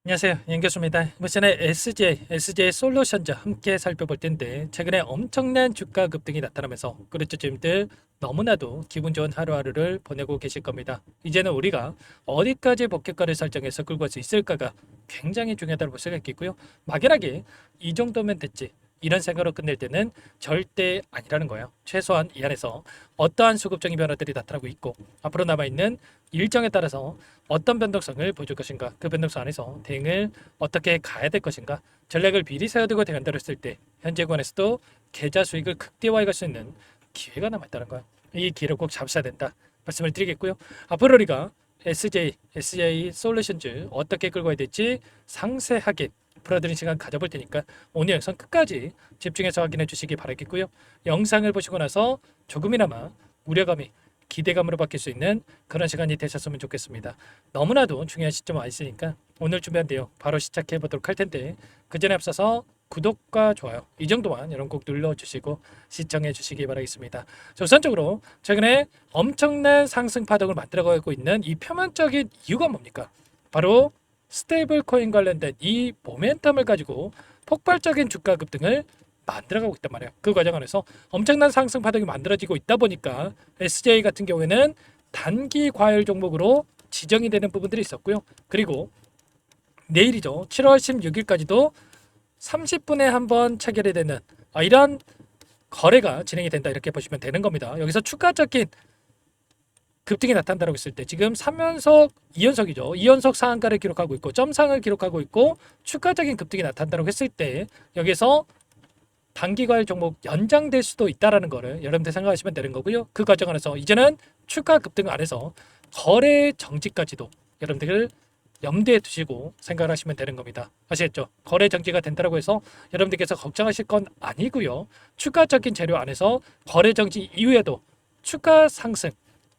안녕하세요. 연교수입니다. 이번 시간에 SJ 솔루션즈 함께 살펴볼 텐데 최근에 엄청난 주가 급등이 나타나면서 그렇죠님들 너무나도 기분 좋은 하루하루를 보내고 계실 겁니다. 이제는 우리가 어디까지 목표가를 설정해서 끌고 갈 수 있을까가 굉장히 중요하다고 볼 수가 있겠고요. 막연하게 이 정도면 됐지 이런 생각으로 끝낼 때는 절대 아니라는 거예요. 최소한 이 안에서 어떠한 수급적인 변화들이 나타나고 있고 앞으로 남아있는 일정에 따라서 어떤 변동성을 보여줄 것인가, 그 변동성 안에서 대응을 어떻게 가야 될 것인가, 전략을 미리 세워두고 대응한다고 했을 때 현재 구간에서도 계좌 수익을 극대화해 갈 수 있는 기회가 남아있다는 거야. 이 기회를 꼭 잡으셔야 된다 말씀을 드리겠고요. 앞으로 우리가 SJ 솔루션즈 어떻게 끌고 가야 될지 상세하게 풀어드린 시간 가져볼 테니까 오늘 영상 끝까지 집중해서 확인해 주시기 바라겠고요. 영상을 보시고 나서 조금이나마 우려감이 기대감으로 바뀔 수 있는 그런 시간이 되셨으면 좋겠습니다. 너무나도 중요한 시점 와 있으니까 오늘 준비한 내용 바로 시작해 보도록 할 텐데 그 전에 앞서서 구독과 좋아요 이 정도만 여러분 꼭 눌러주시고 시청해 주시기 바라겠습니다. 자, 우선적으로 최근에 엄청난 상승 파동을 만들어가고 있는 이 표면적인 이유가 뭡니까? 바로 스테이블 코인 관련된 이 모멘텀을 가지고 폭발적인 주가 급등을 만들어가고 있단 말이에요. 그 과정 안에서 엄청난 상승 파동이 만들어지고 있다 보니까 SJ 같은 경우에는 단기 과열 종목으로 지정이 되는 부분들이 있었고요. 그리고 내일이죠. 7월 16일까지도 30분에 한 번 체결이 되는 이런 거래가 진행이 된다 이렇게 보시면 되는 겁니다. 여기서 추가적인 급등이 나타난다고 했을 때 지금 3연속 2연속이죠. 2연속 상한가를 기록하고 있고 점상을 기록하고 있고 추가적인 급등이 나타난다고 했을 때 여기서 단기 과열 종목 연장될 수도 있다라는 거를 여러분들 생각하시면 되는 거고요. 그 과정 안에서 이제는 추가 급등 안에서 거래 정지까지도 여러분들 염두에 두시고 생각을 하시면 되는 겁니다. 아시겠죠? 거래 정지가 된다고 해서 여러분들께서 걱정하실 건 아니고요. 추가적인 재료 안에서 거래 정지 이후에도 추가 상승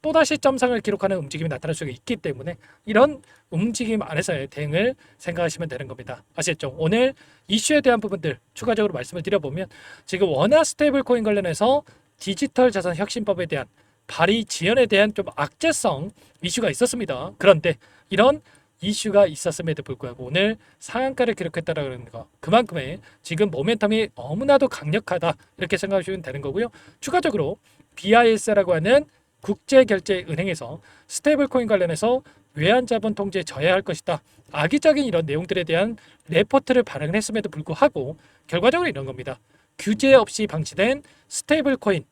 또다시 점상을 기록하는 움직임이 나타날 수가 있기 때문에 이런 움직임 안에서의 대응을 생각하시면 되는 겁니다. 아시겠죠? 오늘 이슈에 대한 부분들 추가적으로 말씀을 드려보면 지금 원화 스테이블 코인 관련해서 디지털 자산 혁신법에 대한 발의 지연에 대한 좀 악재성 이슈가 있었습니다. 그런데 이런 이슈가 있었음에도 불구하고 오늘 상한가를 기록했다라는 거 그만큼의 지금 모멘텀이 너무나도 강력하다 이렇게 생각하시면 되는 거고요. 추가적으로 BIS라고 하는 국제결제은행에서 스테이블 코인 관련해서 외환자본 통제에 져야 할 것이다. 악의적인 이런 내용들에 대한 레포트를 발행을 했음에도 불구하고 결과적으로 이런 겁니다. 규제 없이 방치된 스테이블 코인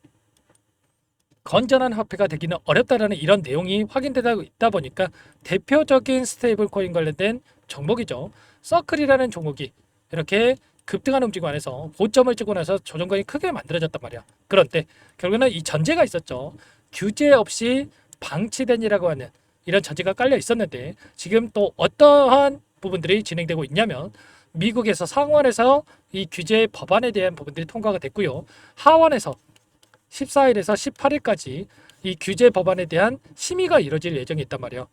건전한 화폐가 되기는 어렵다라는 이런 내용이 확인되다 있다 보니까 대표적인 스테이블 코인 관련된 종목이죠. 서클이라는 종목이 이렇게 급등하는 움직임 안에서 고점을 찍고 나서 조정권이 크게 만들어졌단 말이야. 그런데 결국에는 이 전제가 있었죠. 규제 없이 방치된이라고 하는 이런 전제가 깔려 있었는데 지금 또 어떠한 부분들이 진행되고 있냐면 미국에서 상원에서 이 규제 법안에 대한 부분들이 통과가 됐고요. 하원에서 14일에서 18일까지 이 규제 법안에 대한 심의가 이뤄질 예정이 있단 말이에요.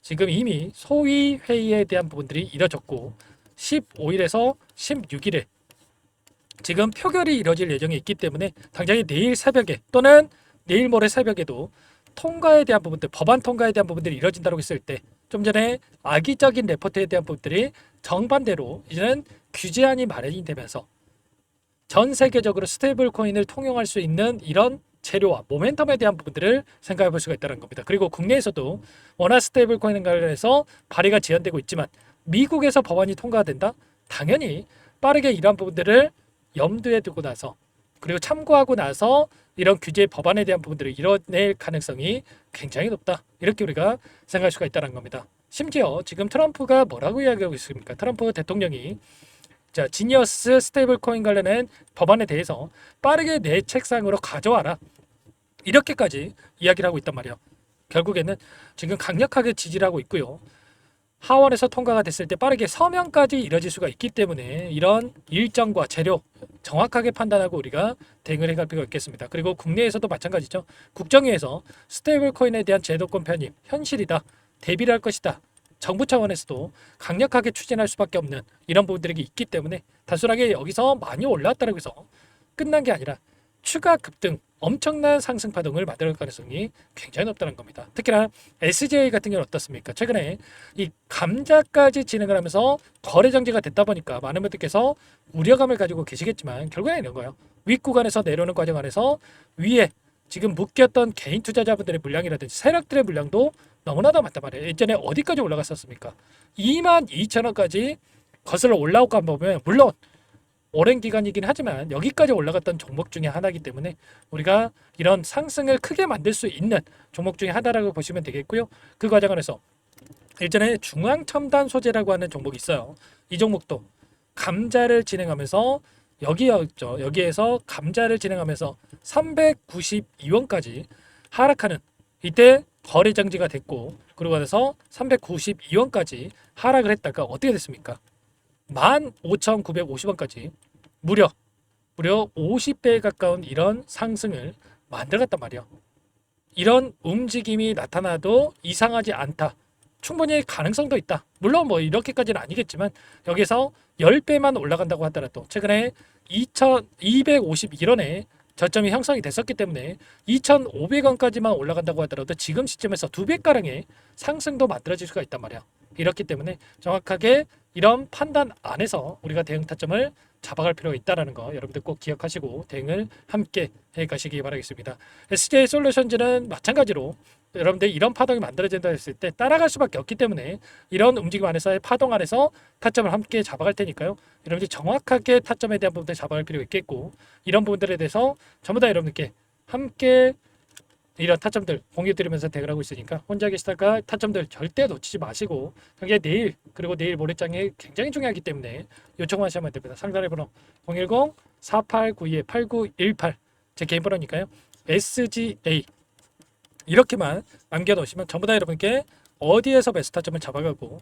지금 이미 소위 회의에 대한 부분들이 이뤄졌고 15일에서 16일에 지금 표결이 이뤄질 예정이 있기 때문에 당장에 내일 새벽에 또는 내일 모레 새벽에도 통과에 대한 부분들, 법안 통과에 대한 부분들이 이뤄진다고 했을 때 좀 전에 악의적인 레포트에 대한 부분들이 정반대로 이제는 규제안이 마련이 되면서 전 세계적으로 스테이블 코인을 통용할 수 있는 이런 재료와 모멘텀에 대한 부분들을 생각해 볼 수가 있다는 겁니다. 그리고 국내에서도 원화 스테이블 코인 관련해서 발의가 지연되고 있지만 미국에서 법안이 통과된다? 당연히 빠르게 이러한 부분들을 염두에 두고 나서 그리고 참고하고 나서 이런 규제 법안에 대한 부분들을 이뤄낼 가능성이 굉장히 높다. 이렇게 우리가 생각할 수가 있다는 겁니다. 심지어 지금 트럼프가 뭐라고 이야기하고 있습니까? 트럼프 대통령이 자, 지니어스 스테이블 코인 관련된 법안에 대해서 빠르게 내 책상으로 가져와라. 이렇게까지 이야기를 하고 있단 말이에요. 결국에는 지금 강력하게 지지를 하고 있고요. 하원에서 통과가 됐을 때 빠르게 서명까지 이뤄질 수가 있기 때문에 이런 일정과 재료 정확하게 판단하고 우리가 대응을 해갈 필요가 있겠습니다. 그리고 국내에서도 마찬가지죠. 국정위에서 스테이블 코인에 대한 제도권 편입 현실이다. 대비를 할 것이다. 정부 차원에서도 강력하게 추진할 수밖에 없는 이런 부분들이 있기 때문에 단순하게 여기서 많이 올라왔다고 해서 끝난 게 아니라 추가 급등, 엄청난 상승 파동을 만들 가능성이 굉장히 높다는 겁니다. 특히나 SJ 같은 경우는 어떻습니까? 최근에 이 감자까지 진행을 하면서 거래 정지가 됐다 보니까 많은 분들께서 우려감을 가지고 계시겠지만 결국에는 이런 거예요. 윗구간에서 내려오는 과정 안에서 위에 지금 묶였던 개인 투자자분들의 물량이라든지 세력들의 물량도 너무나도 많단 말이에요. 예전에 어디까지 올라갔었습니까? 22,000원까지 거슬러 올라오고 한번 보면 물론 오랜 기간이긴 하지만 여기까지 올라갔던 종목 중에 하나이기 때문에 우리가 이런 상승을 크게 만들 수 있는 종목 중에 하나라고 보시면 되겠고요. 그 과정 안에서 예전에 중앙첨단 소재라고 하는 종목이 있어요. 이 종목도 감자를 진행하면서 여기였죠. 여기에서 감자를 진행하면서 392원까지 하락하는 이때 거래 정지가 됐고 그러고 나서 392원까지 하락을 했다가 어떻게 됐습니까? 15,950원까지 무려 50배에 가까운 이런 상승을 만들었단 말이야. 이런 움직임이 나타나도 이상하지 않다. 충분히 가능성도 있다. 물론 뭐 이렇게까지는 아니겠지만 여기서 10배만 올라간다고 하더라도 최근에 2,251원에 저점이 형성이 됐었기 때문에 2,500원까지만 올라간다고 하더라도 지금 시점에서 2배가량의 상승도 만들어질 수가 있단 말이야. 이렇기 때문에 정확하게 이런 판단 안에서 우리가 대응 타점을 잡아갈 필요가 있다는 거 여러분들 꼭 기억하시고 대응을 함께 해가시기 바라겠습니다. SJ 솔루션즈는 마찬가지로 여러분들 이런 파동이 만들어진다 했을 때 따라갈 수밖에 없기 때문에 이런 움직임 안에서의 파동 안에서 타점을 함께 잡아갈 테니까요. 여러분들 정확하게 타점에 대한 부분들 잡아갈 필요가 있겠고 이런 부분들에 대해서 전부 다 여러분들께 함께 이런 타점들 공유드리면서 대응을 하고 있으니까 혼자 계시다가 타점들 절대 놓치지 마시고 그게 내일 그리고 내일 모레장에 굉장히 중요하기 때문에 요청하시면 됩니다. 상담의 번호 010-4892-8918 제 개인 번호니까요. SGA 이렇게만 남겨놓으시면 전부 다 여러분께 어디에서 매수 타점을 잡아가고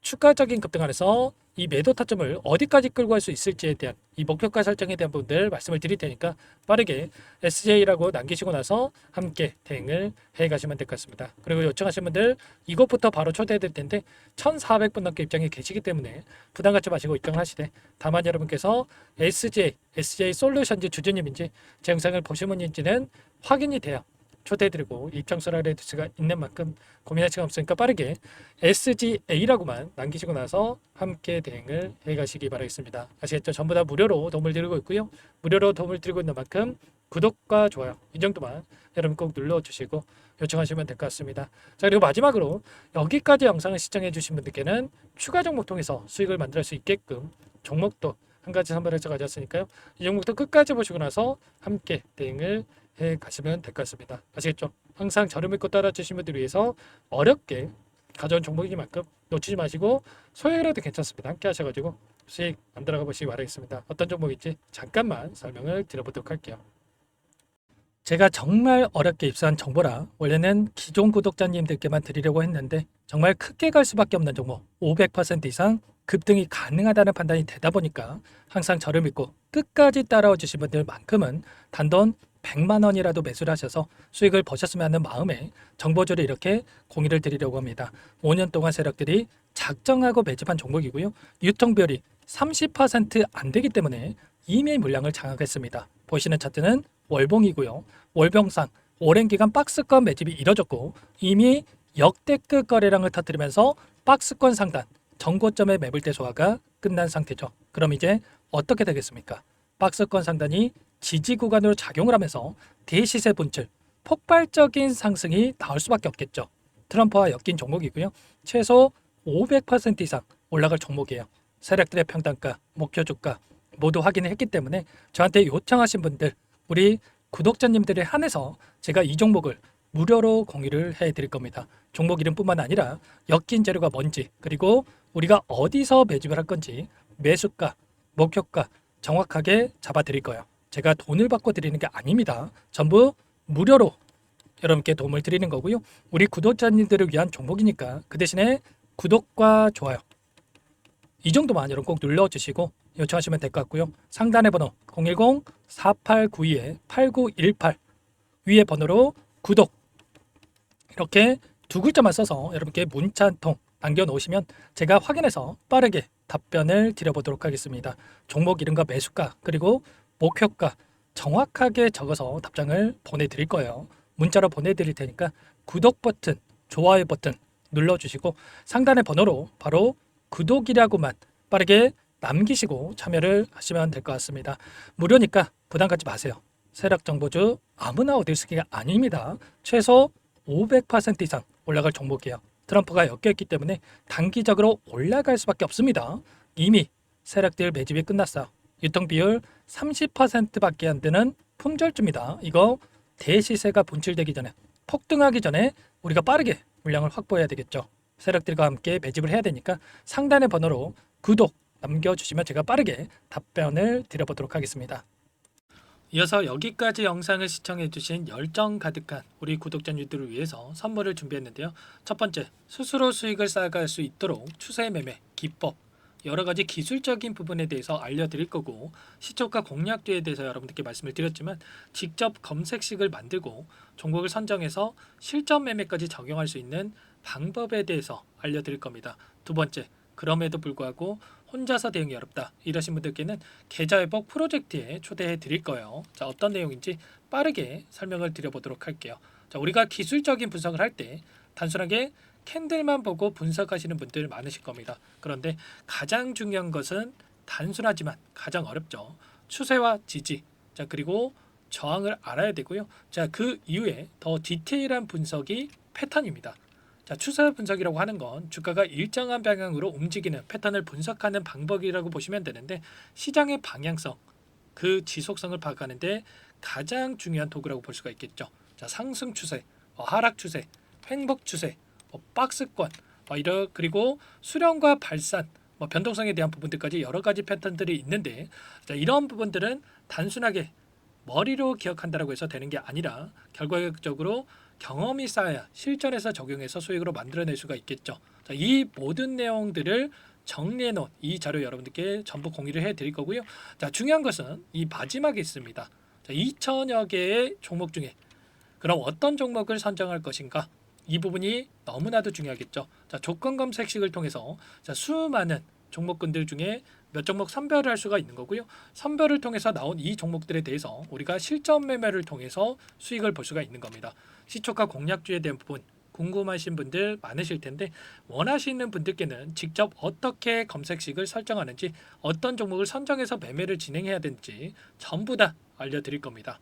추가적인 급등 안에서 이 매도 타점을 어디까지 끌고 갈 수 있을지에 대한 이 목표가 설정에 대한 부분들 말씀을 드릴 테니까 빠르게 SJ라고 남기시고 나서 함께 대응을 해 가시면 될 것 같습니다. 그리고 요청하신 분들 이것부터 바로 초대해 드릴 텐데 1,400분 넘게 입장에 계시기 때문에 부담 갖지 마시고 입장을 하시되 다만 여러분께서 SJ 솔루션즈 주주님인지 제 영상을 보신 분인지는 확인이 돼야 초대해드리고 입장 소라를 수가 있는 만큼 고민할 시간 없으니까 빠르게 SGA라고만 남기시고 나서 함께 대응을 해가시기 바라겠습니다. 아시겠죠? 전부 다 무료로 도움을 드리고 있고요. 무료로 도움을 드리고 있는 만큼 구독과 좋아요 이 정도만 여러분 꼭 눌러주시고 요청하시면 될 것 같습니다. 자 그리고 마지막으로 여기까지 영상을 시청해 주신 분들께는 추가 종목 통해서 수익을 만들 수 있게끔 종목도 한 가지 선별해서 가져왔으니까요. 이 종목도 끝까지 보시고 나서 함께 대응을 해 가시면 될 것 같습니다. 아시겠죠? 항상 저를 믿고 따라주신 분들 위해서 어렵게 가져온 종목이니만큼 놓치지 마시고 소액이라도 괜찮습니다. 함께 하셔가지고 수익 만들어가 보시기 바라겠습니다. 어떤 종목인지 잠깐만 설명을 드려보도록 할게요. 제가 정말 어렵게 입수한 정보라 원래는 기존 구독자님들께만 드리려고 했는데 정말 크게 갈 수밖에 없는 종목 500% 이상 급등이 가능하다는 판단이 되다 보니까 항상 저를 믿고 끝까지 따라와 주신 분들만큼은 단돈 100만 원이라도 매수를 하셔서 수익을 보셨으면 하는 마음에 정보주를 이렇게 공유를 드리려고 합니다. 5년 동안 세력들이 작정하고 매집한 종목이고요. 유통비율이 30%안 되기 때문에 이미 물량을 장악했습니다. 보시는 차트는 월봉이고요. 월봉상 오랜 기간 박스권 매집이 이뤄졌고 이미 역대급 거래량을 터뜨리면서 박스권 상단 정고점의 매물대 소화가 끝난 상태죠. 그럼 이제 어떻게 되겠습니까? 박스권 상단이 지지 구간으로 작용을 하면서 대시세 분출, 폭발적인 상승이 나올 수밖에 없겠죠. 트럼프와 엮인 종목이고요. 최소 500% 이상 올라갈 종목이에요. 세력들의 평단가, 목표 주가 모두 확인을 했기 때문에 저한테 요청하신 분들, 우리 구독자님들에 한해서 제가 이 종목을 무료로 공유를 해드릴 겁니다. 종목 이름뿐만 아니라 엮인 재료가 뭔지 그리고 우리가 어디서 매집을 할 건지 매수가, 목표가 정확하게 잡아드릴 거예요. 제가 돈을 받고 드리는 게 아닙니다. 전부 무료로 여러분께 도움을 드리는 거고요. 우리 구독자님들을 위한 종목이니까 그 대신에 구독과 좋아요 이 정도만 여러분 꼭 눌러주시고 요청하시면 될 것 같고요. 상단의 번호 010-4892-8918 위에 번호로 구독 이렇게 두 글자만 써서 여러분께 문자 한 통 남겨놓으시면 제가 확인해서 빠르게 답변을 드려보도록 하겠습니다. 종목 이름과 매수가 그리고 목표가 정확하게 적어서 답장을 보내드릴 거예요. 문자로 보내드릴 테니까 구독 버튼, 좋아요 버튼 눌러주시고 상단의 번호로 바로 구독이라고만 빠르게 남기시고 참여를 하시면 될 것 같습니다. 무료니까 부담 갖지 마세요. 세력정보주 아무나 얻을 수 있는 게 아닙니다. 최소 500% 이상 올라갈 종목이에요. 트럼프가 엮여있기 때문에 단기적으로 올라갈 수밖에 없습니다. 이미 세력들 매집이 끝났어요. 유통비율 30%밖에 안 되는 품절주입니다. 이거 대시세가 분출되기 전에, 폭등하기 전에 우리가 빠르게 물량을 확보해야 되겠죠. 세력들과 함께 매집을 해야 되니까 상단의 번호로 구독 남겨주시면 제가 빠르게 답변을 드려보도록 하겠습니다. 이어서 여기까지 영상을 시청해주신 열정 가득한 우리 구독자님들을 위해서 선물을 준비했는데요. 첫 번째, 스스로 수익을 쌓아갈 수 있도록 추세 매매 기법, 여러 가지 기술적인 부분에 대해서 알려드릴 거고, 시초가 공략주에 대해서 여러분들께 말씀을 드렸지만 직접 검색식을 만들고 종목을 선정해서 실전 매매까지 적용할 수 있는 방법에 대해서 알려드릴 겁니다. 두 번째, 그럼에도 불구하고 혼자서 대응이 어렵다 이러신 분들께는 계좌회복 프로젝트에 초대해 드릴 거예요. 자, 어떤 내용인지 빠르게 설명을 드려보도록 할게요. 자, 우리가 기술적인 분석을 할 때 단순하게 캔들만 보고 분석하시는 분들 많으실 겁니다. 그런데 가장 중요한 것은 단순하지만 가장 어렵죠. 추세와 지지, 자, 그리고 저항을 알아야 되고요. 자, 그 이후에 더 디테일한 분석이 패턴입니다. 자, 추세 분석이라고 하는 건 주가가 일정한 방향으로 움직이는 패턴을 분석하는 방법이라고 보시면 되는데, 시장의 방향성, 그 지속성을 파악하는데 가장 중요한 도구라고 볼 수가 있겠죠. 자, 상승 추세, 하락 추세, 횡복 추세, 박스권, 그리고 수렴과 발산, 변동성에 대한 부분들까지 여러 가지 패턴들이 있는데, 자, 이런 부분들은 단순하게 머리로 기억한다라고 해서 되는 게 아니라 결과적으로 경험이 쌓아야 실전에서 적용해서 수익으로 만들어낼 수가 있겠죠. 자, 이 모든 내용들을 정리해 놓은 이 자료 여러분들께 전부 공유를 해 드릴 거고요. 자, 중요한 것은 이 마지막에 있습니다. 자, 2천여 개의 종목 중에 그럼 어떤 종목을 선정할 것인가? 이 부분이 너무나도 중요하겠죠. 자, 조건 검색식을 통해서 자, 수많은 종목군들 중에 몇 종목 선별을 할 수가 있는 거고요. 선별을 통해서 나온 이 종목들에 대해서 우리가 실전 매매를 통해서 수익을 볼 수가 있는 겁니다. 시초가 공략주에 대한 부분 궁금하신 분들 많으실 텐데, 원하시는 분들께는 직접 어떻게 검색식을 설정하는지, 어떤 종목을 선정해서 매매를 진행해야 되는지 전부 다 알려드릴 겁니다.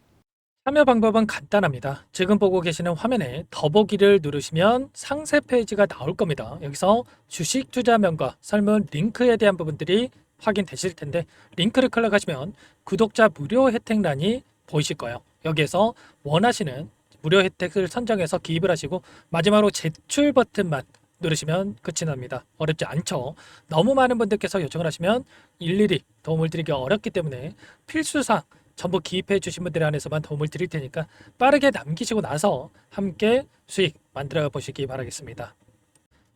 참여 방법은 간단합니다. 지금 보고 계시는 화면에 더보기를 누르시면 상세 페이지가 나올 겁니다. 여기서 주식 투자명과 설문 링크에 대한 부분들이 확인되실 텐데, 링크를 클릭하시면 구독자 무료 혜택란이 보이실 거예요. 여기에서 원하시는 무료 혜택을 선정해서 기입을 하시고 마지막으로 제출 버튼만 누르시면 끝이 납니다. 어렵지 않죠? 너무 많은 분들께서 요청을 하시면 일일이 도움을 드리기 어렵기 때문에 필수상 전부 기입해 주신 분들 안에서만 도움을 드릴 테니까 빠르게 남기시고 나서 함께 수익 만들어 보시기 바라겠습니다.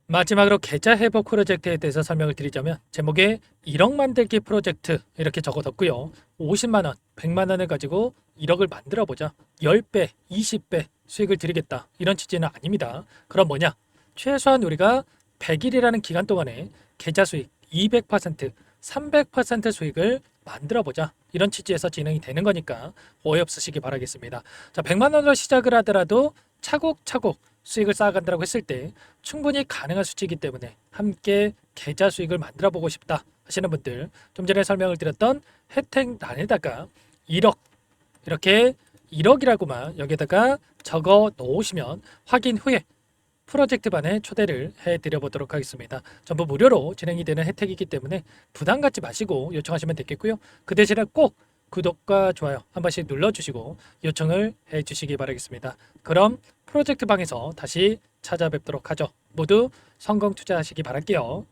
마지막으로 계좌 회복 프로젝트에 대해서 설명을 드리자면, 제목에 1억 만들기 프로젝트 이렇게 적어뒀고요. 50만 원, 100만 원을 가지고 1억을 만들어 보자. 10배, 20배 수익을 드리겠다. 이런 취지는 아닙니다. 그럼 뭐냐? 최소한 우리가 100일이라는 기간 동안에 계좌 수익 200%, 300% 수익을 만들어 보자. 이런 취지에서 진행이 되는 거니까 오해 없으시기 바라겠습니다. 자, 100만 원으로 시작을 하더라도 차곡차곡 수익을 쌓아간다고 했을 때 충분히 가능한 수치이기 때문에 함께 계좌 수익을 만들어 보고 싶다 하시는 분들, 좀 전에 설명을 드렸던 혜택란에다가 1억, 이렇게 1억이라고만 여기다가 적어 놓으시면 확인 후에 프로젝트반에 초대를 해드려 보도록 하겠습니다. 전부 무료로 진행이 되는 혜택이기 때문에 부담 갖지 마시고 요청하시면 되겠고요. 그 대신에 꼭 구독과 좋아요 한 번씩 눌러주시고 요청을 해주시기 바라겠습니다. 그럼 프로젝트 방에서 다시 찾아뵙도록 하죠. 모두 성공 투자하시기 바랄게요.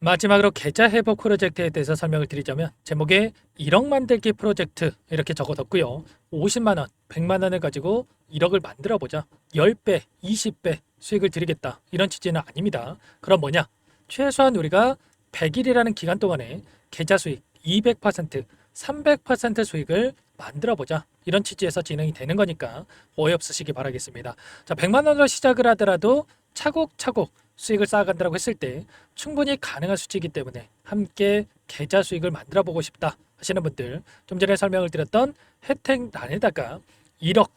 마지막으로 계좌 회복 프로젝트에 대해서 설명을 드리자면, 제목에 1억 만들기 프로젝트 이렇게 적어뒀고요. 50만 원, 100만 원을 가지고 1억을 만들어 보자. 10배, 20배 수익을 드리겠다. 이런 취지는 아닙니다. 그럼 뭐냐? 최소한 우리가 100일이라는 기간 동안에 계좌 수익 200%, 300% 수익을 만들어 보자. 이런 취지에서 진행이 되는 거니까 오해 없으시기 바라겠습니다. 자, 100만 원으로 시작을 하더라도 차곡차곡 수익을 쌓아간다고 했을 때 충분히 가능한 수치이기 때문에 함께 계좌 수익을 만들어 보고 싶다 하시는 분들 좀 전에 설명을 드렸던 혜택란에다가 1억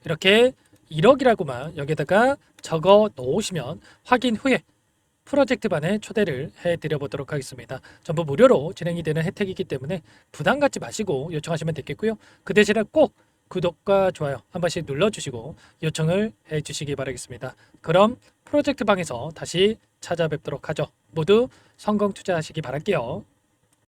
이렇게 1억이라고만 여기다가 적어 놓으시면 확인 후에 프로젝트반에 초대를 해드려 보도록 하겠습니다. 전부 무료로 진행이 되는 혜택이기 때문에 부담 갖지 마시고 요청하시면 되겠고요. 그 대신에 꼭 구독과 좋아요 한 번씩 눌러주시고 요청을 해주시기 바라겠습니다. 그럼 프로젝트방에서 다시 찾아뵙도록 하죠. 모두 성공 투자하시기 바랄게요.